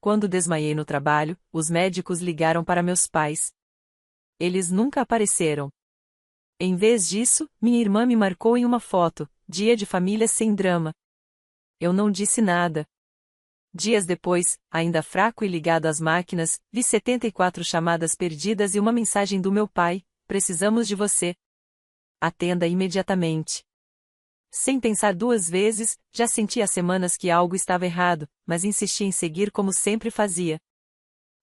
Quando desmaiei no trabalho, os médicos ligaram para meus pais. Eles nunca apareceram. Em vez disso, minha irmã me marcou em uma foto, dia de família sem drama. Eu não disse nada. Dias depois, ainda fraco e ligado às máquinas, vi 74 chamadas perdidas e uma mensagem do meu pai: precisamos de você. Atenda imediatamente. Sem pensar duas vezes, já senti há semanas que algo estava errado, mas insisti em seguir como sempre fazia.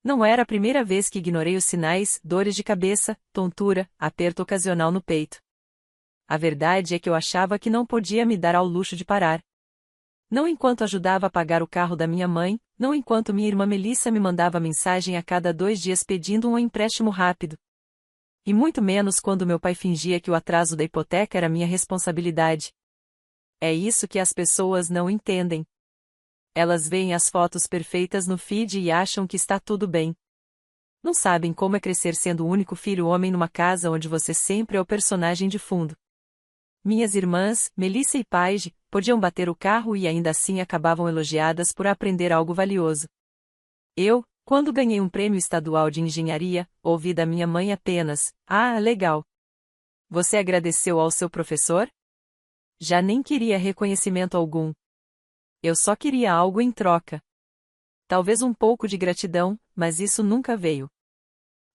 Não era a primeira vez que ignorei os sinais: dores de cabeça, tontura, aperto ocasional no peito. A verdade é que eu achava que não podia me dar ao luxo de parar. Não enquanto ajudava a pagar o carro da minha mãe, não enquanto minha irmã Melissa me mandava mensagem a cada 2 dias pedindo um empréstimo rápido. E muito menos quando meu pai fingia que o atraso da hipoteca era minha responsabilidade. É isso que as pessoas não entendem. Elas veem as fotos perfeitas no feed e acham que está tudo bem. Não sabem como é crescer sendo o único filho homem numa casa onde você sempre é o personagem de fundo. Minhas irmãs, Melissa e Paige, podiam bater o carro e ainda assim acabavam elogiadas por aprender algo valioso. Eu, quando ganhei um prêmio estadual de engenharia, ouvi da minha mãe apenas: "Ah, legal. Você agradeceu ao seu professor?" Já nem queria reconhecimento algum. Eu só queria algo em troca. Talvez um pouco de gratidão, mas isso nunca veio.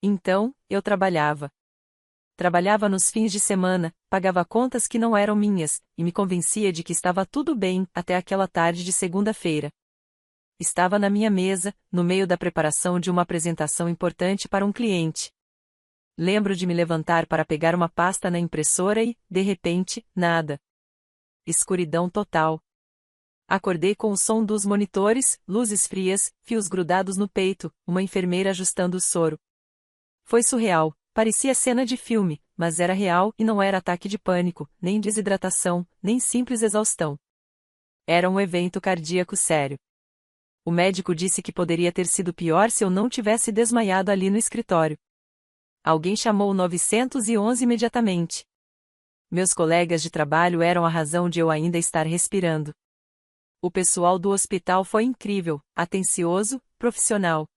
Então, eu trabalhava. Trabalhava nos fins de semana, pagava contas que não eram minhas, e me convencia de que estava tudo bem, até aquela tarde de segunda-feira. Estava na minha mesa, no meio da preparação de uma apresentação importante para um cliente. Lembro de me levantar para pegar uma pasta na impressora e, de repente, nada. Escuridão total. Acordei com o som dos monitores, luzes frias, fios grudados no peito, uma enfermeira ajustando o soro. Foi surreal. Parecia cena de filme, mas era real e não era ataque de pânico, nem desidratação, nem simples exaustão. Era um evento cardíaco sério. O médico disse que poderia ter sido pior se eu não tivesse desmaiado ali no escritório. Alguém chamou o 911 imediatamente. Meus colegas de trabalho eram a razão de eu ainda estar respirando. O pessoal do hospital foi incrível, atencioso, profissional.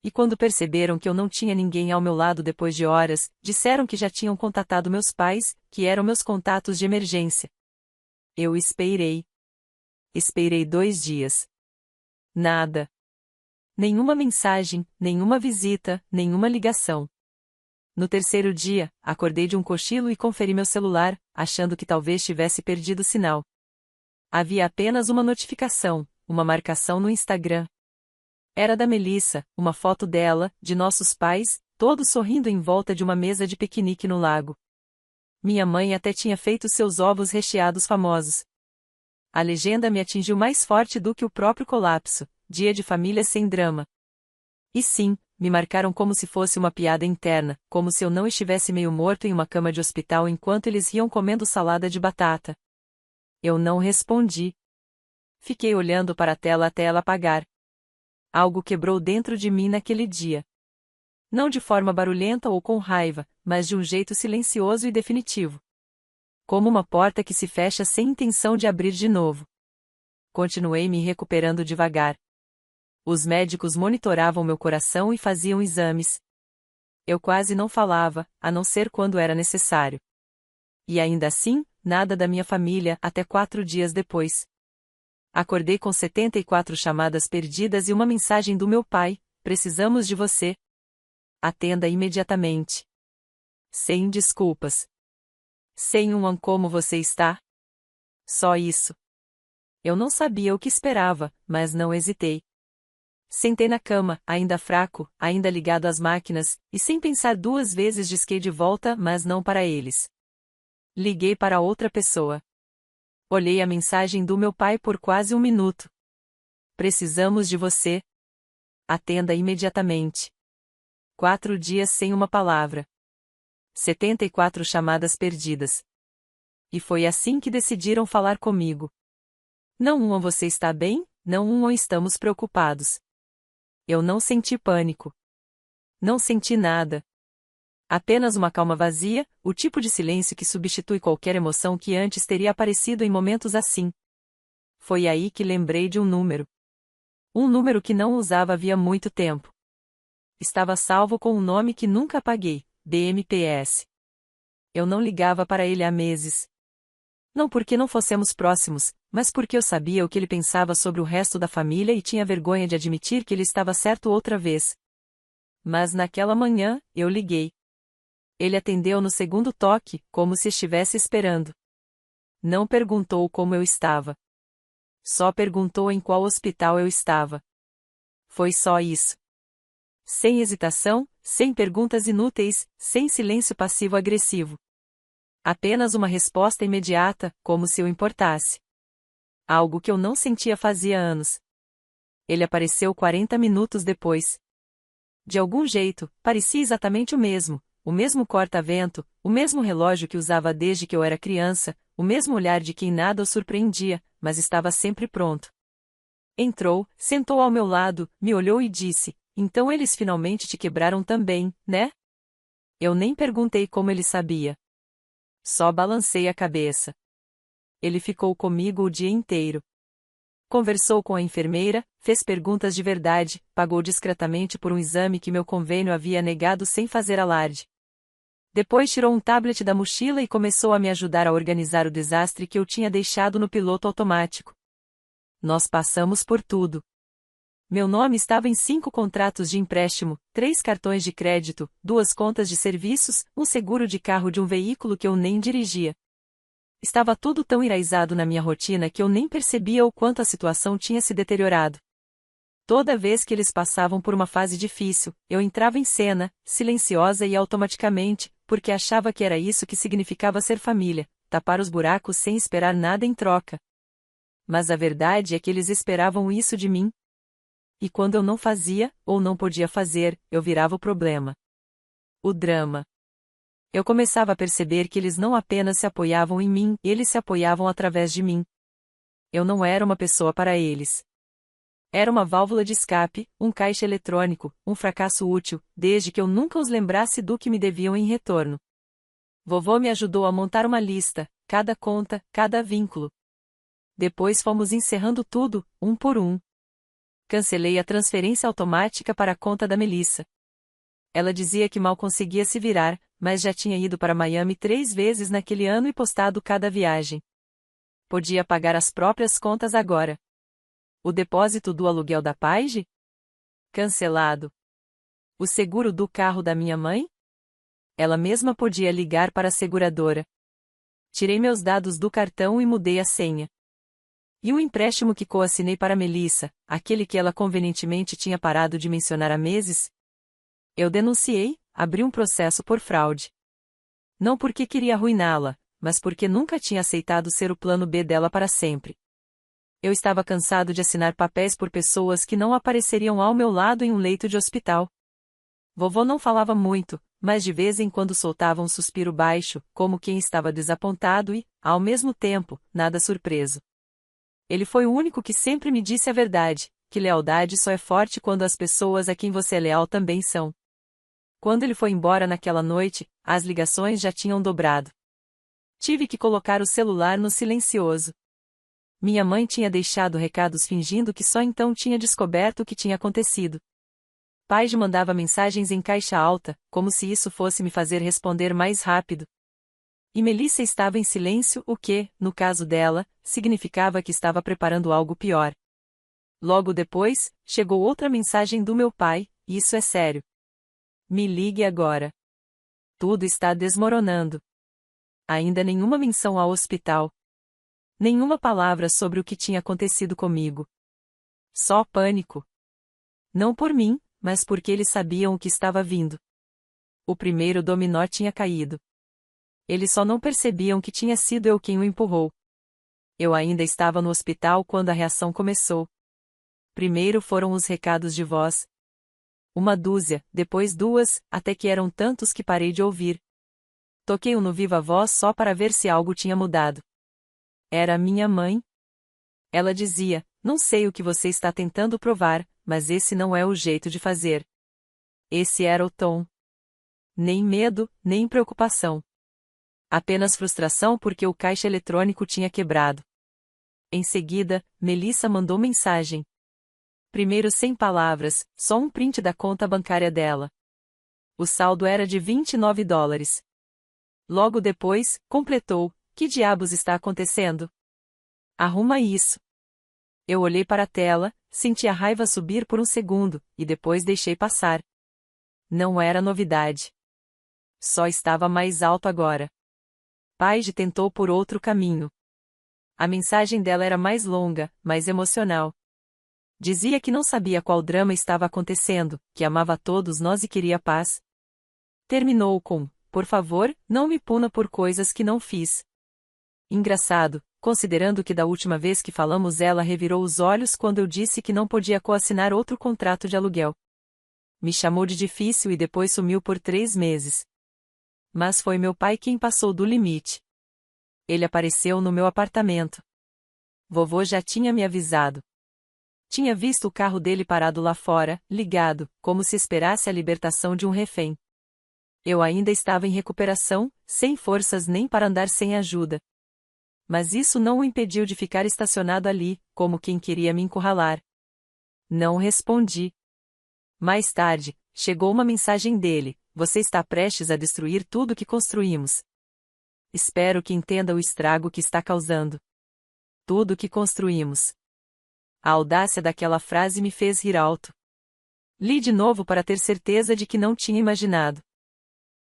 E quando perceberam que eu não tinha ninguém ao meu lado depois de horas, disseram que já tinham contatado meus pais, que eram meus contatos de emergência. Eu esperei. Esperei 2 dias. Nada. Nenhuma mensagem, nenhuma visita, nenhuma ligação. No terceiro dia, acordei de um cochilo e conferi meu celular, achando que talvez tivesse perdido o sinal. Havia apenas uma notificação, uma marcação no Instagram. Era da Melissa, uma foto dela, de nossos pais, todos sorrindo em volta de uma mesa de piquenique no lago. Minha mãe até tinha feito seus ovos recheados famosos. A legenda me atingiu mais forte do que o próprio colapso: dia de família sem drama. E sim, me marcaram como se fosse uma piada interna, como se eu não estivesse meio morto em uma cama de hospital enquanto eles riam comendo salada de batata. Eu não respondi. Fiquei olhando para a tela até ela apagar. Algo quebrou dentro de mim naquele dia. Não de forma barulhenta ou com raiva, mas de um jeito silencioso e definitivo. Como uma porta que se fecha sem intenção de abrir de novo. Continuei me recuperando devagar. Os médicos monitoravam meu coração e faziam exames. Eu quase não falava, a não ser quando era necessário. E ainda assim, nada da minha família até 4 dias depois. Acordei com 74 chamadas perdidas e uma mensagem do meu pai: precisamos de você. Atenda imediatamente. Sem desculpas. Sem como você está? Só isso. Eu não sabia o que esperava, mas não hesitei. Sentei na cama, ainda fraco, ainda ligado às máquinas, e sem pensar 2 vezes disquei de volta, mas não para eles. Liguei para outra pessoa. Olhei a mensagem do meu pai por quase 1 minuto. Precisamos de você. Atenda imediatamente. 4 dias sem uma palavra. 74 chamadas perdidas. E foi assim que decidiram falar comigo. Não você está bem, não estamos preocupados. Eu não senti pânico. Não senti nada. Apenas uma calma vazia, o tipo de silêncio que substitui qualquer emoção que antes teria aparecido em momentos assim. Foi aí que lembrei de um número. Um número que não usava havia muito tempo. Estava salvo com um nome que nunca apaguei, BMPS. Eu não ligava para ele há meses. Não porque não fossemos próximos, mas porque eu sabia o que ele pensava sobre o resto da família e tinha vergonha de admitir que ele estava certo outra vez. Mas naquela manhã, eu liguei. Ele atendeu no segundo toque, como se estivesse esperando. Não perguntou como eu estava. Só perguntou em qual hospital eu estava. Foi só isso. Sem hesitação, sem perguntas inúteis, sem silêncio passivo-agressivo. Apenas uma resposta imediata, como se eu importasse. Algo que eu não sentia fazia anos. Ele apareceu 40 minutos depois. De algum jeito, parecia exatamente o mesmo corta-vento, o mesmo relógio que usava desde que eu era criança, o mesmo olhar de quem nada o surpreendia, mas estava sempre pronto. Entrou, sentou ao meu lado, me olhou e disse: "Então eles finalmente te quebraram também, né?" Eu nem perguntei como ele sabia. Só balancei a cabeça. Ele ficou comigo o dia inteiro. Conversou com a enfermeira, fez perguntas de verdade, pagou discretamente por um exame que meu convênio havia negado sem fazer alarde. Depois tirou um tablet da mochila e começou a me ajudar a organizar o desastre que eu tinha deixado no piloto automático. Nós passamos por tudo. Meu nome estava em 5 contratos de empréstimo, 3 cartões de crédito, 2 contas de serviços, um seguro de carro de um veículo que eu nem dirigia. Estava tudo tão enraizado na minha rotina que eu nem percebia o quanto a situação tinha se deteriorado. Toda vez que eles passavam por uma fase difícil, eu entrava em cena, silenciosa e automaticamente, porque achava que era isso que significava ser família, tapar os buracos sem esperar nada em troca. Mas a verdade é que eles esperavam isso de mim. E quando eu não fazia, ou não podia fazer, eu virava o problema. O drama. Eu começava a perceber que eles não apenas se apoiavam em mim, eles se apoiavam através de mim. Eu não era uma pessoa para eles. Era uma válvula de escape, um caixa eletrônico, um fracasso útil, desde que eu nunca os lembrasse do que me deviam em retorno. Vovô me ajudou a montar uma lista, cada conta, cada vínculo. Depois fomos encerrando tudo, um por um. Cancelei a transferência automática para a conta da Melissa. Ela dizia que mal conseguia se virar, mas já tinha ido para Miami 3 vezes naquele ano e postado cada viagem. Podia pagar as próprias contas agora. O depósito do aluguel da Paige? Cancelado. O seguro do carro da minha mãe? Ela mesma podia ligar para a seguradora. Tirei meus dados do cartão e mudei a senha. E o empréstimo que coassinei para Melissa, aquele que ela convenientemente tinha parado de mencionar há meses? Eu denunciei, abri um processo por fraude. Não porque queria arruiná-la, mas porque nunca tinha aceitado ser o plano B dela para sempre. Eu estava cansado de assinar papéis por pessoas que não apareceriam ao meu lado em um leito de hospital. Vovô não falava muito, mas de vez em quando soltava um suspiro baixo, como quem estava desapontado e, ao mesmo tempo, nada surpreso. Ele foi o único que sempre me disse a verdade, que lealdade só é forte quando as pessoas a quem você é leal também são. Quando ele foi embora naquela noite, as ligações já tinham dobrado. Tive que colocar o celular no silencioso. Minha mãe tinha deixado recados fingindo que só então tinha descoberto o que tinha acontecido. Paige mandava mensagens em caixa alta, como se isso fosse me fazer responder mais rápido. E Melissa estava em silêncio, o que, no caso dela, significava que estava preparando algo pior. Logo depois, chegou outra mensagem do meu pai: "Isso é sério. Me ligue agora. Tudo está desmoronando." Ainda nenhuma menção ao hospital. Nenhuma palavra sobre o que tinha acontecido comigo. Só pânico. Não por mim, mas porque eles sabiam o que estava vindo. O primeiro dominó tinha caído. Eles só não percebiam que tinha sido eu quem o empurrou. Eu ainda estava no hospital quando a reação começou. Primeiro foram os recados de voz. 1 dúzia, depois 2, até que eram tantos que parei de ouvir. Toquei-o no viva voz só para ver se algo tinha mudado. Era minha mãe. Ela dizia: "Não sei o que você está tentando provar, mas esse não é o jeito de fazer." Esse era o tom. Nem medo, nem preocupação. Apenas frustração porque o caixa eletrônico tinha quebrado. Em seguida, Melissa mandou mensagem. Primeiro sem palavras, só um print da conta bancária dela. O saldo era de $29. Logo depois, completou: que diabos está acontecendo? Arruma isso. Eu olhei para a tela, senti a raiva subir por um segundo, e depois deixei passar. Não era novidade. Só estava mais alto agora. Paige tentou por outro caminho. A mensagem dela era mais longa, mais emocional. Dizia que não sabia qual drama estava acontecendo, que amava a todos nós e queria paz. Terminou com: por favor, não me puna por coisas que não fiz. Engraçado, considerando que da última vez que falamos ela revirou os olhos quando eu disse que não podia coassinar outro contrato de aluguel. Me chamou de difícil e depois sumiu por 3 meses. Mas foi meu pai quem passou do limite. Ele apareceu no meu apartamento. Vovô já tinha me avisado. Tinha visto o carro dele parado lá fora, ligado, como se esperasse a libertação de um refém. Eu ainda estava em recuperação, sem forças nem para andar sem ajuda. Mas isso não o impediu de ficar estacionado ali, como quem queria me encurralar. Não respondi. Mais tarde, chegou uma mensagem dele: você está prestes a destruir tudo que construímos. Espero que entenda o estrago que está causando. Tudo que construímos. A audácia daquela frase me fez rir alto. Li de novo para ter certeza de que não tinha imaginado.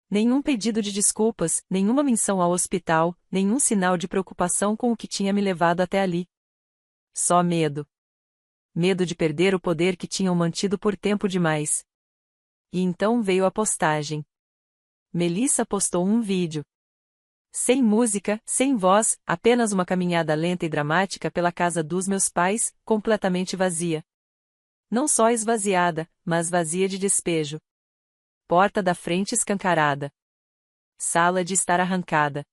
Nenhum pedido de desculpas, nenhuma menção ao hospital, nenhum sinal de preocupação com o que tinha me levado até ali. Só medo. Medo de perder o poder que tinham mantido por tempo demais. E então veio a postagem. Melissa postou um vídeo. Sem música, sem voz, apenas uma caminhada lenta e dramática pela casa dos meus pais, completamente vazia. Não só esvaziada, mas vazia de despejo. Porta da frente escancarada. Sala de estar arrancada.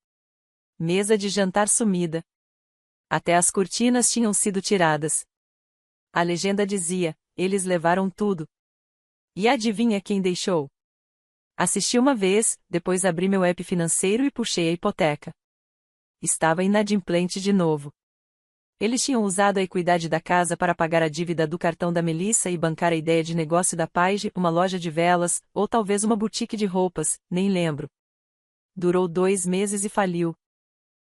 Mesa de jantar sumida. Até as cortinas tinham sido tiradas. A legenda dizia: eles levaram tudo. E adivinha quem deixou? Assisti uma vez, depois abri meu app financeiro e puxei a hipoteca. Estava inadimplente de novo. Eles tinham usado a equidade da casa para pagar a dívida do cartão da Melissa e bancar a ideia de negócio da Paige, uma loja de velas, ou talvez uma boutique de roupas, nem lembro. Durou 2 meses e faliu.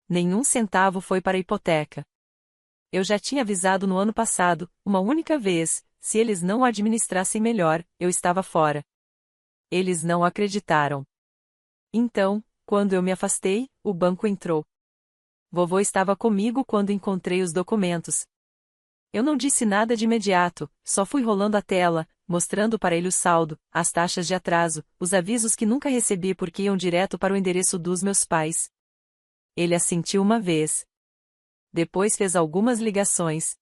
Nenhum centavo foi para a hipoteca. Eu já tinha avisado no ano passado, uma única vez: se eles não o administrassem melhor, eu estava fora. Eles não acreditaram. Então, quando eu me afastei, o banco entrou. Vovô estava comigo quando encontrei os documentos. Eu não disse nada de imediato, só fui rolando a tela, mostrando para ele o saldo, as taxas de atraso, os avisos que nunca recebi porque iam direto para o endereço dos meus pais. Ele assentiu uma vez. Depois fez algumas ligações.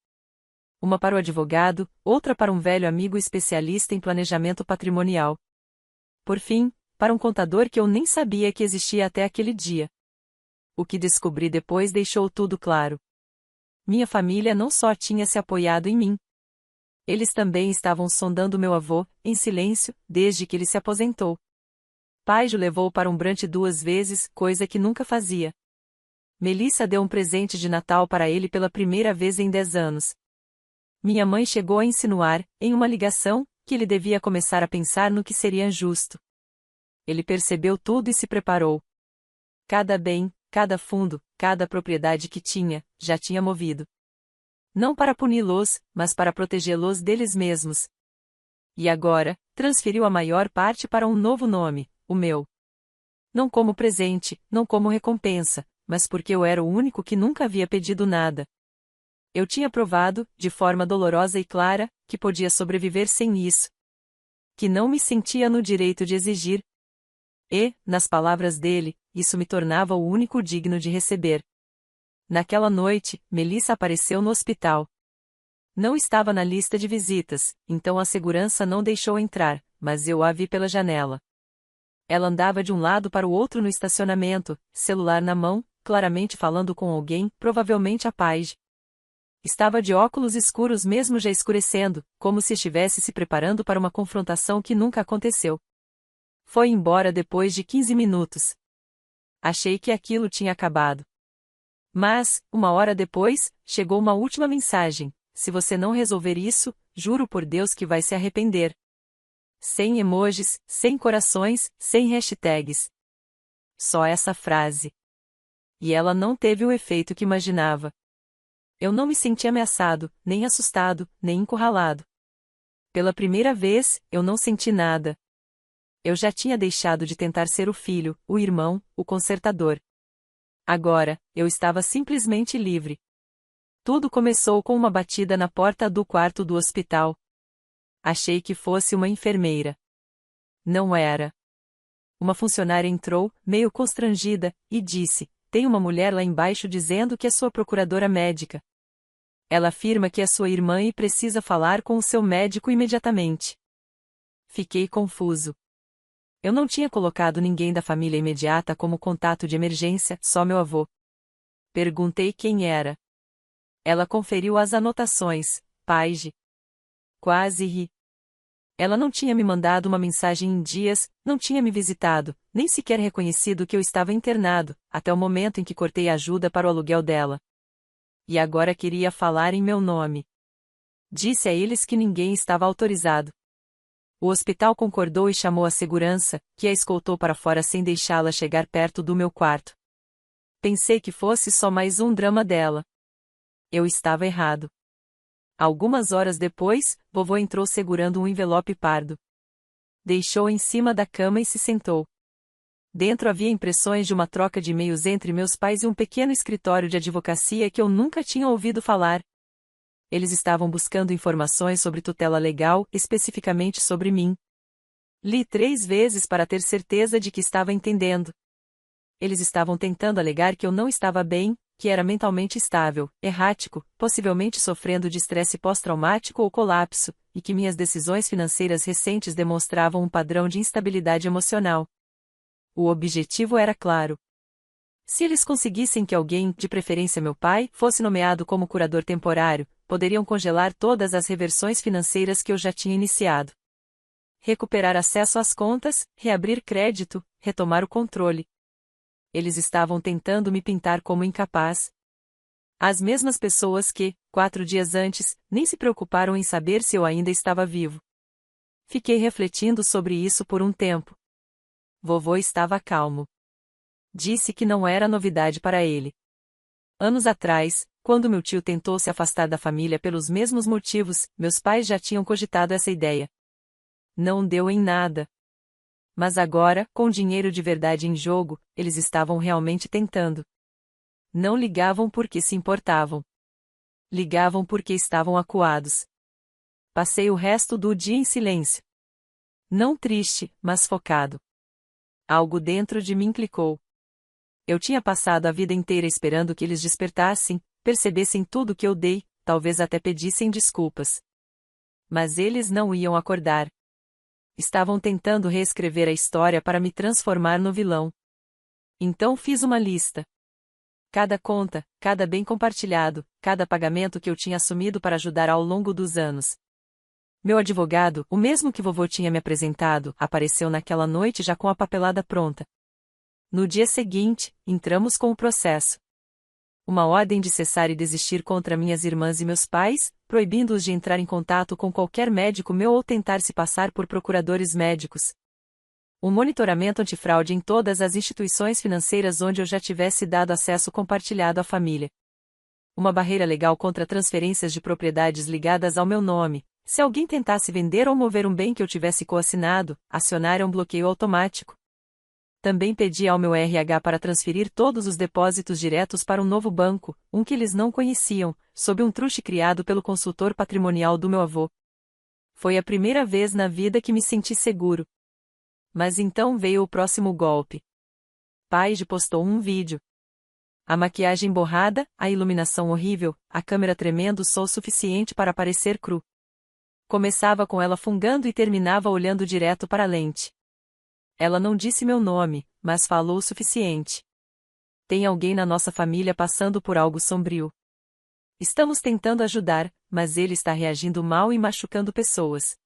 Uma para o advogado, outra para um velho amigo especialista em planejamento patrimonial. Por fim, para um contador que eu nem sabia que existia até aquele dia. O que descobri depois deixou tudo claro. Minha família não só tinha se apoiado em mim. Eles também estavam sondando meu avô, em silêncio, desde que ele se aposentou. Paige o levou para um brunch 2 vezes, coisa que nunca fazia. Melissa deu um presente de Natal para ele pela primeira vez em 10 anos. Minha mãe chegou a insinuar, em uma ligação, que ele devia começar a pensar no que seria justo. Ele percebeu tudo e se preparou. Cada bem, cada fundo, cada propriedade que tinha, já tinha movido. Não para puni-los, mas para protegê-los deles mesmos. E agora, transferiu a maior parte para um novo nome, o meu. Não como presente, não como recompensa, mas porque eu era o único que nunca havia pedido nada. Eu tinha provado, de forma dolorosa e clara, que podia sobreviver sem isso. Que não me sentia no direito de exigir. E, nas palavras dele, isso me tornava o único digno de receber. Naquela noite, Melissa apareceu no hospital. Não estava na lista de visitas, então a segurança não deixou entrar, mas eu a vi pela janela. Ela andava de um lado para o outro no estacionamento, celular na mão, claramente falando com alguém, provavelmente a Paige. Estava de óculos escuros mesmo já escurecendo, como se estivesse se preparando para uma confrontação que nunca aconteceu. Foi embora depois de 15 minutos. Achei que aquilo tinha acabado. Mas, 1 hora depois, chegou uma última mensagem: se você não resolver isso, juro por Deus que vai se arrepender. Sem emojis, sem corações, sem hashtags. Só essa frase. E ela não teve o efeito que imaginava. Eu não me senti ameaçado, nem assustado, nem encurralado. Pela primeira vez, eu não senti nada. Eu já tinha deixado de tentar ser o filho, o irmão, o consertador. Agora, eu estava simplesmente livre. Tudo começou com uma batida na porta do quarto do hospital. Achei que fosse uma enfermeira. Não era. Uma funcionária entrou, meio constrangida, e disse: "Tem uma mulher lá embaixo dizendo que é sua procuradora médica. Ela afirma que é sua irmã e precisa falar com o seu médico imediatamente." Fiquei confuso. Eu não tinha colocado ninguém da família imediata como contato de emergência, só meu avô. Perguntei quem era. Ela conferiu as anotações. Paige. Quase ri. Ela não tinha me mandado uma mensagem em dias, não tinha me visitado, nem sequer reconhecido que eu estava internado, até o momento em que cortei a ajuda para o aluguel dela. E agora queria falar em meu nome. Disse a eles que ninguém estava autorizado. O hospital concordou e chamou a segurança, que a escoltou para fora sem deixá-la chegar perto do meu quarto. Pensei que fosse só mais um drama dela. Eu estava errado. Algumas horas depois, vovô entrou segurando um envelope pardo. Deixou em cima da cama e se sentou. Dentro havia impressões de uma troca de e-mails entre meus pais e um pequeno escritório de advocacia que eu nunca tinha ouvido falar. Eles estavam buscando informações sobre tutela legal, especificamente sobre mim. Li 3 vezes para ter certeza de que estava entendendo. Eles estavam tentando alegar que eu não estava bem, que era mentalmente estável, errático, possivelmente sofrendo de estresse pós-traumático ou colapso, e que minhas decisões financeiras recentes demonstravam um padrão de instabilidade emocional. O objetivo era claro. Se eles conseguissem que alguém, de preferência meu pai, fosse nomeado como curador temporário, poderiam congelar todas as reversões financeiras que eu já tinha iniciado. Recuperar acesso às contas, reabrir crédito, retomar o controle. Eles estavam tentando me pintar como incapaz. As mesmas pessoas que, 4 dias antes, nem se preocuparam em saber se eu ainda estava vivo. Fiquei refletindo sobre isso por um tempo. Vovô estava calmo. Disse que não era novidade para ele. Anos atrás, quando meu tio tentou se afastar da família pelos mesmos motivos, meus pais já tinham cogitado essa ideia. Não deu em nada. Mas agora, com dinheiro de verdade em jogo, eles estavam realmente tentando. Não ligavam porque se importavam. Ligavam porque estavam acuados. Passei o resto do dia em silêncio. Não triste, mas focado. Algo dentro de mim clicou. Eu tinha passado a vida inteira esperando que eles despertassem, percebessem tudo que eu dei, talvez até pedissem desculpas. Mas eles não iam acordar. Estavam tentando reescrever a história para me transformar no vilão. Então fiz uma lista. Cada conta, cada bem compartilhado, cada pagamento que eu tinha assumido para ajudar ao longo dos anos. Meu advogado, o mesmo que vovô tinha me apresentado, apareceu naquela noite já com a papelada pronta. No dia seguinte, entramos com o processo. Uma ordem de cessar e desistir contra minhas irmãs e meus pais, proibindo-os de entrar em contato com qualquer médico meu ou tentar se passar por procuradores médicos. Um monitoramento antifraude em todas as instituições financeiras onde eu já tivesse dado acesso compartilhado à família. Uma barreira legal contra transferências de propriedades ligadas ao meu nome. Se alguém tentasse vender ou mover um bem que eu tivesse coassinado, acionar um bloqueio automático. Também pedi ao meu RH para transferir todos os depósitos diretos para um novo banco, um que eles não conheciam, sob um truste criado pelo consultor patrimonial do meu avô. Foi a primeira vez na vida que me senti seguro. Mas então veio o próximo golpe. Paige postou um vídeo. A maquiagem borrada, a iluminação horrível, a câmera tremendo só o suficiente para parecer cru. Começava com ela fungando e terminava olhando direto para a lente. Ela não disse meu nome, mas falou o suficiente. Tem alguém na nossa família passando por algo sombrio. Estamos tentando ajudar, mas ele está reagindo mal e machucando pessoas.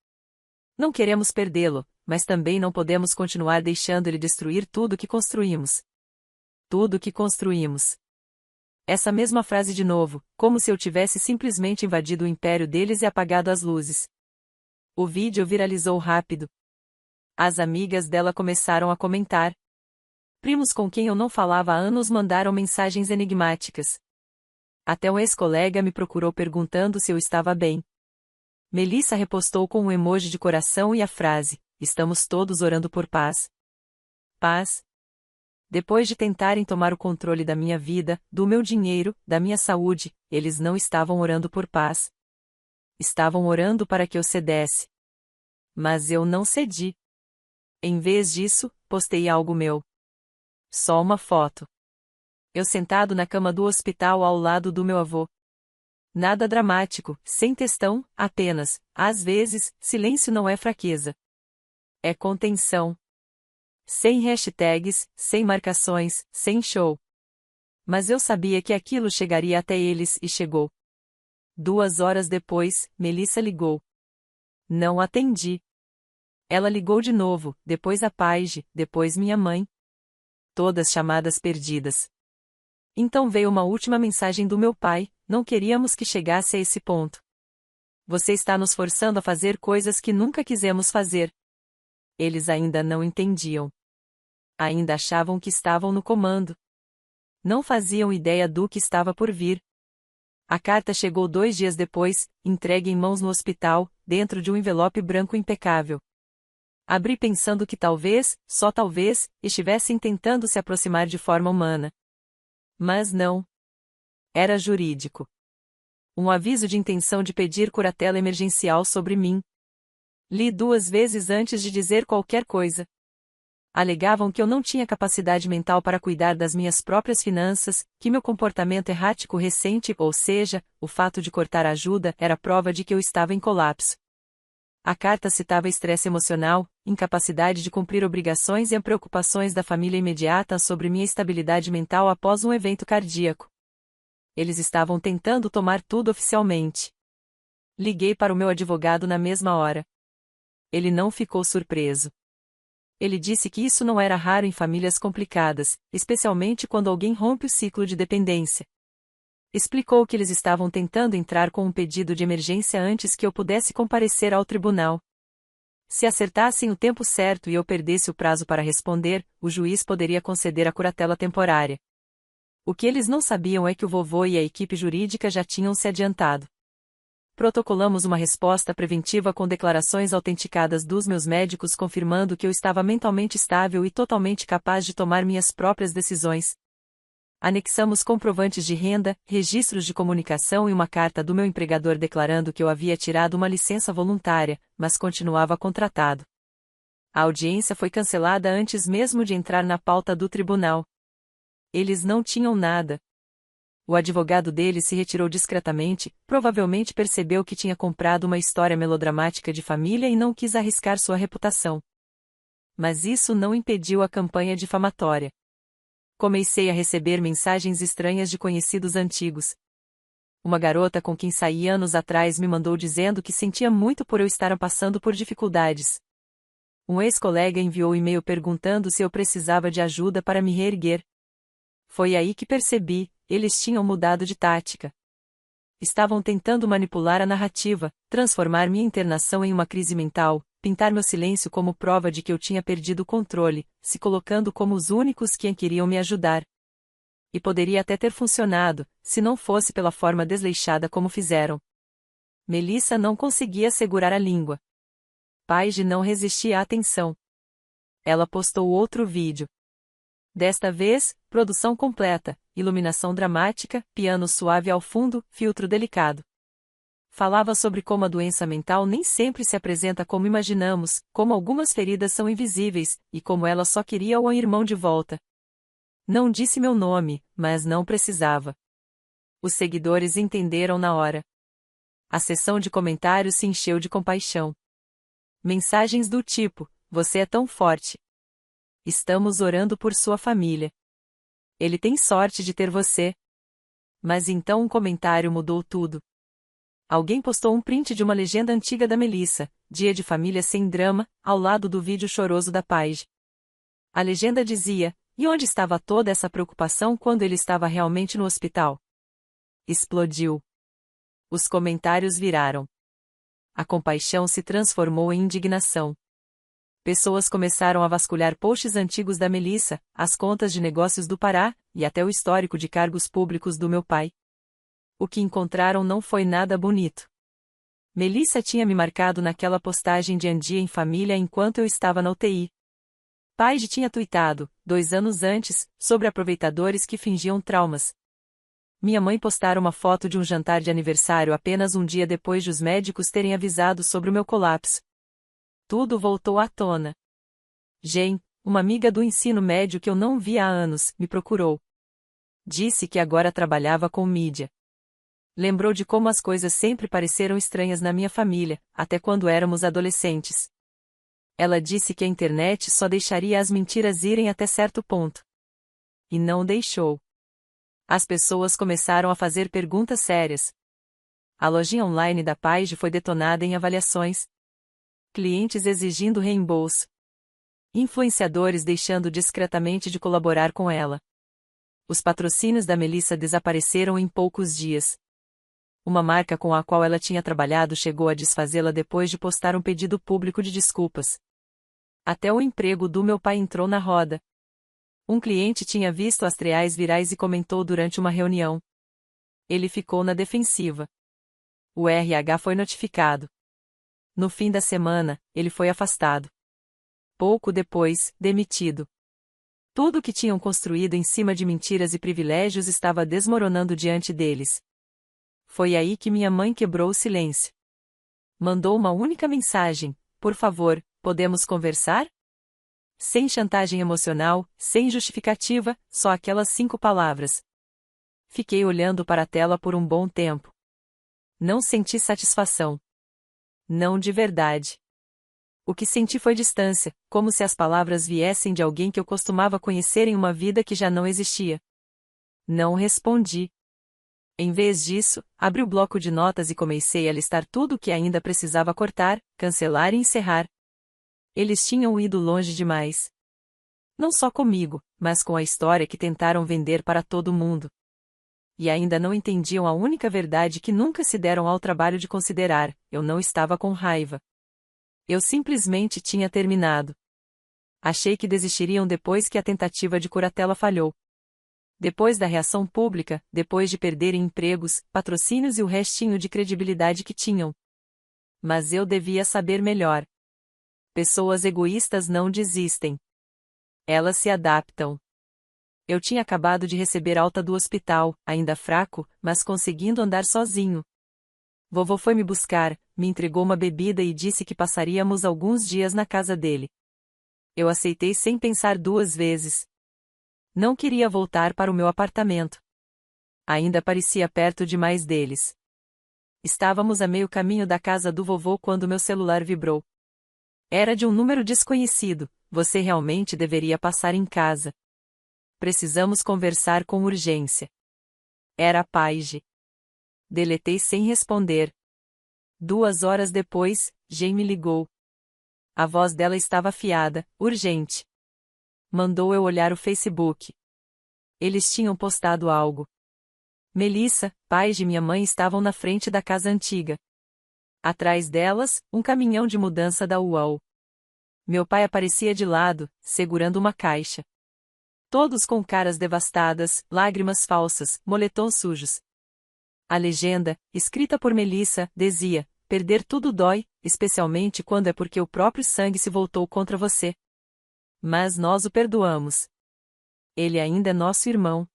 Não queremos perdê-lo, mas também não podemos continuar deixando ele destruir tudo que construímos. Tudo que construímos. Essa mesma frase de novo, como se eu tivesse simplesmente invadido o império deles e apagado as luzes. O vídeo viralizou rápido. As amigas dela começaram a comentar. Primos com quem eu não falava há anos mandaram mensagens enigmáticas. Até um ex-colega me procurou perguntando se eu estava bem. Melissa repostou com um emoji de coração e a frase: "Estamos todos orando por paz." Paz? Depois de tentarem tomar o controle da minha vida, do meu dinheiro, da minha saúde, eles não estavam orando por paz. Estavam orando para que eu cedesse. Mas eu não cedi. Em vez disso, postei algo meu. Só uma foto. Eu sentado na cama do hospital ao lado do meu avô. Nada dramático, sem textão, apenas, às vezes, silêncio não é fraqueza. É contenção. Sem hashtags, sem marcações, sem show. Mas eu sabia que aquilo chegaria até eles e chegou. 2 horas depois, Melissa ligou. Não atendi. Ela ligou de novo, depois a Paige, depois minha mãe. Todas chamadas perdidas. Então veio uma última mensagem do meu pai: "Não queríamos que chegasse a esse ponto. Você está nos forçando a fazer coisas que nunca quisemos fazer." Eles ainda não entendiam. Ainda achavam que estavam no comando. Não faziam ideia do que estava por vir. A carta chegou 2 dias depois, entregue em mãos no hospital, dentro de um envelope branco impecável. Abri pensando que talvez, só talvez, estivessem tentando se aproximar de forma humana. Mas não. Era jurídico. Um aviso de intenção de pedir curatela emergencial sobre mim. Li 2 vezes antes de dizer qualquer coisa. Alegavam que eu não tinha capacidade mental para cuidar das minhas próprias finanças, que meu comportamento errático recente, ou seja, o fato de cortar a ajuda, era prova de que eu estava em colapso. A carta citava estresse emocional, incapacidade de cumprir obrigações e preocupações da família imediata sobre minha estabilidade mental após um evento cardíaco. Eles estavam tentando tomar tudo oficialmente. Liguei para o meu advogado na mesma hora. Ele não ficou surpreso. Ele disse que isso não era raro em famílias complicadas, especialmente quando alguém rompe o ciclo de dependência. Explicou que eles estavam tentando entrar com um pedido de emergência antes que eu pudesse comparecer ao tribunal. Se acertassem o tempo certo e eu perdesse o prazo para responder, o juiz poderia conceder a curatela temporária. O que eles não sabiam é que o vovô e a equipe jurídica já tinham se adiantado. Protocolamos uma resposta preventiva com declarações autenticadas dos meus médicos confirmando que eu estava mentalmente estável e totalmente capaz de tomar minhas próprias decisões. Anexamos comprovantes de renda, registros de comunicação e uma carta do meu empregador declarando que eu havia tirado uma licença voluntária, mas continuava contratado. A audiência foi cancelada antes mesmo de entrar na pauta do tribunal. Eles não tinham nada. O advogado dele se retirou discretamente, provavelmente percebeu que tinha comprado uma história melodramática de família e não quis arriscar sua reputação. Mas isso não impediu a campanha difamatória. Comecei a receber mensagens estranhas de conhecidos antigos. Uma garota com quem saí anos atrás me mandou dizendo que sentia muito por eu estar passando por dificuldades. Um ex-colega enviou e-mail perguntando se eu precisava de ajuda para me reerguer. Foi aí que percebi, eles tinham mudado de tática. Estavam tentando manipular a narrativa, transformar minha internação em uma crise mental, pintar meu silêncio como prova de que eu tinha perdido o controle, se colocando como os únicos que queriam me ajudar. E poderia até ter funcionado, se não fosse pela forma desleixada como fizeram. Melissa não conseguia segurar a língua. Paige não resistia à atenção. Ela postou outro vídeo. Desta vez, produção completa, iluminação dramática, piano suave ao fundo, filtro delicado. Falava sobre como a doença mental nem sempre se apresenta como imaginamos, como algumas feridas são invisíveis, e como ela só queria o irmão de volta. Não disse meu nome, mas não precisava. Os seguidores entenderam na hora. A seção de comentários se encheu de compaixão. Mensagens do tipo: "Você é tão forte. Estamos orando por sua família. Ele tem sorte de ter você." Mas então um comentário mudou tudo. Alguém postou um print de uma legenda antiga da Melissa, "Dia de família sem drama", ao lado do vídeo choroso da Paige. A legenda dizia: E onde estava toda essa preocupação quando ele estava realmente no hospital? Explodiu. Os comentários viraram. A compaixão se transformou em indignação. Pessoas começaram a vasculhar posts antigos da Melissa, as contas de negócios do Pará, e até o histórico de cargos públicos do meu pai. O que encontraram não foi nada bonito. Melissa tinha me marcado naquela postagem de Andia em família enquanto eu estava na UTI. Paige tinha tuitado, 2 anos antes, sobre aproveitadores que fingiam traumas. Minha mãe postara uma foto de um jantar de aniversário apenas um dia depois de os médicos terem avisado sobre o meu colapso. Tudo voltou à tona. Jen, uma amiga do ensino médio que eu não via há anos, me procurou. Disse que agora trabalhava com mídia. Lembrou de como as coisas sempre pareceram estranhas na minha família, até quando éramos adolescentes. Ela disse que a internet só deixaria as mentiras irem até certo ponto. E não deixou. As pessoas começaram a fazer perguntas sérias. A lojinha online da Paige foi detonada em avaliações. Clientes exigindo reembolso. Influenciadores deixando discretamente de colaborar com ela. Os patrocínios da Melissa desapareceram em poucos dias. Uma marca com a qual ela tinha trabalhado chegou a desfazê-la depois de postar um pedido público de desculpas. Até o emprego do meu pai entrou na roda. Um cliente tinha visto as reais virais e comentou durante uma reunião. Ele ficou na defensiva. O RH foi notificado. No fim da semana, ele foi afastado. Pouco depois, demitido. Tudo o que tinham construído em cima de mentiras e privilégios estava desmoronando diante deles. Foi aí que minha mãe quebrou o silêncio. Mandou uma única mensagem: por favor, podemos conversar? Sem chantagem emocional, sem justificativa, só aquelas 5 palavras. Fiquei olhando para a tela por um bom tempo. Não senti satisfação. Não de verdade. O que senti foi distância, como se as palavras viessem de alguém que eu costumava conhecer em uma vida que já não existia. Não respondi. Em vez disso, abri o bloco de notas e comecei a listar tudo o que ainda precisava cortar, cancelar e encerrar. Eles tinham ido longe demais. Não só comigo, mas com a história que tentaram vender para todo mundo. E ainda não entendiam a única verdade que nunca se deram ao trabalho de considerar: eu não estava com raiva. Eu simplesmente tinha terminado. Achei que desistiriam depois que a tentativa de curatela falhou. Depois da reação pública, depois de perderem empregos, patrocínios e o restinho de credibilidade que tinham. Mas eu devia saber melhor. Pessoas egoístas não desistem. Elas se adaptam. Eu tinha acabado de receber alta do hospital, ainda fraco, mas conseguindo andar sozinho. Vovô foi me buscar, me entregou uma bebida e disse que passaríamos alguns dias na casa dele. Eu aceitei sem pensar 2 vezes. Não queria voltar para o meu apartamento. Ainda parecia perto demais deles. Estávamos a meio caminho da casa do vovô quando meu celular vibrou. Era de um número desconhecido: você realmente deveria passar em casa. Precisamos conversar com urgência. Era a Paige. Deletei sem responder. 2 horas depois, Jen me ligou. A voz dela estava afiada, urgente. Mandou eu olhar o Facebook. Eles tinham postado algo. Melissa, Paige e minha mãe estavam na frente da casa antiga. Atrás delas, um caminhão de mudança da UAU. Meu pai aparecia de lado, segurando uma caixa. Todos com caras devastadas, lágrimas falsas, moletons sujos. A legenda, escrita por Melissa, dizia: perder tudo dói, especialmente quando é porque o próprio sangue se voltou contra você. Mas nós o perdoamos. Ele ainda é nosso irmão.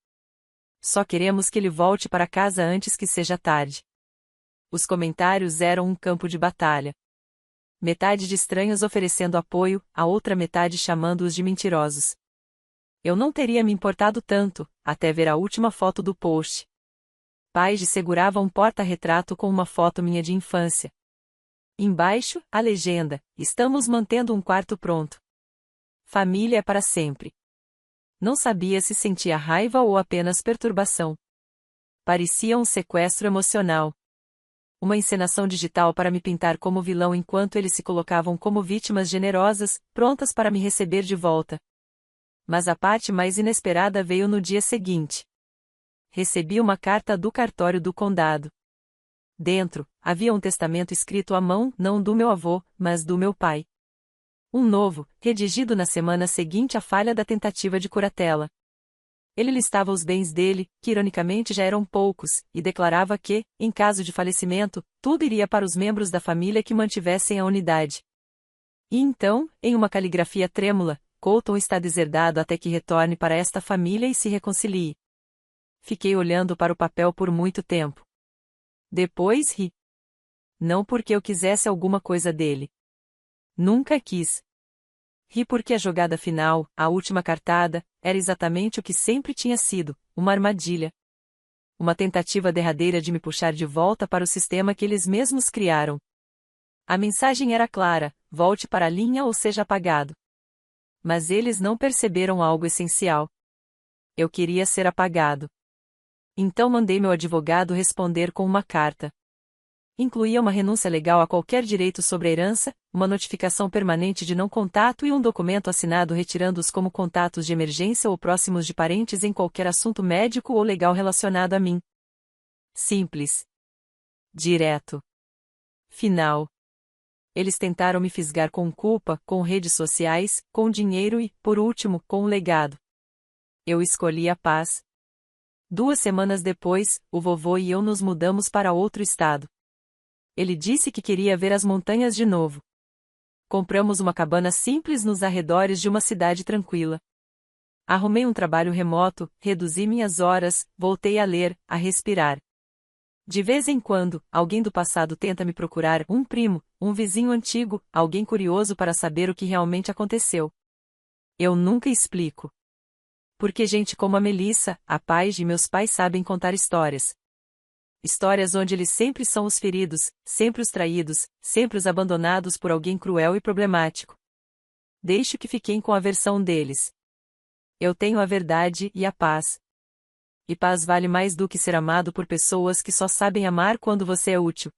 Só queremos que ele volte para casa antes que seja tarde. Os comentários eram um campo de batalha. Metade de estranhos oferecendo apoio, a outra metade chamando-os de mentirosos. Eu não teria me importado tanto, até ver a última foto do post. Paige segurava um porta-retrato com uma foto minha de infância. Embaixo, a legenda: estamos mantendo um quarto pronto. Família é para sempre. Não sabia se sentia raiva ou apenas perturbação. Parecia um sequestro emocional. Uma encenação digital para me pintar como vilão enquanto eles se colocavam como vítimas generosas, prontas para me receber de volta. Mas a parte mais inesperada veio no dia seguinte. Recebi uma carta do cartório do condado. Dentro, havia um testamento escrito à mão, não do meu avô, mas do meu pai. Um novo, redigido na semana seguinte à falha da tentativa de curatela. Ele listava os bens dele, que ironicamente já eram poucos, e declarava que, em caso de falecimento, tudo iria para os membros da família que mantivessem a unidade. E então, em uma caligrafia trêmula, Colton está deserdado até que retorne para esta família e se reconcilie. Fiquei olhando para o papel por muito tempo. Depois ri. Não porque eu quisesse alguma coisa dele. Nunca quis. Ri porque a jogada final, a última cartada, era exatamente o que sempre tinha sido, uma armadilha. Uma tentativa derradeira de me puxar de volta para o sistema que eles mesmos criaram. A mensagem era clara: volte para a linha ou seja apagado. Mas eles não perceberam algo essencial. Eu queria ser apagado. Então mandei meu advogado responder com uma carta. Incluía uma renúncia legal a qualquer direito sobre a herança, uma notificação permanente de não contato e um documento assinado retirando-os como contatos de emergência ou próximos de parentes em qualquer assunto médico ou legal relacionado a mim. Simples. Direto. Final. Eles tentaram me fisgar com culpa, com redes sociais, com dinheiro e, por último, com o legado. Eu escolhi a paz. 2 semanas depois, o vovô e eu nos mudamos para outro estado. Ele disse que queria ver as montanhas de novo. Compramos uma cabana simples nos arredores de uma cidade tranquila. Arrumei um trabalho remoto, reduzi minhas horas, voltei a ler, a respirar. De vez em quando, alguém do passado tenta me procurar, um primo, um vizinho antigo, alguém curioso para saber o que realmente aconteceu. Eu nunca explico. Porque gente como a Melissa, a pai de meus pais sabem contar histórias. Histórias onde eles sempre são os feridos, sempre os traídos, sempre os abandonados por alguém cruel e problemático. Deixo que fiquem com a versão deles. Eu tenho a verdade e a paz. E paz vale mais do que ser amado por pessoas que só sabem amar quando você é útil.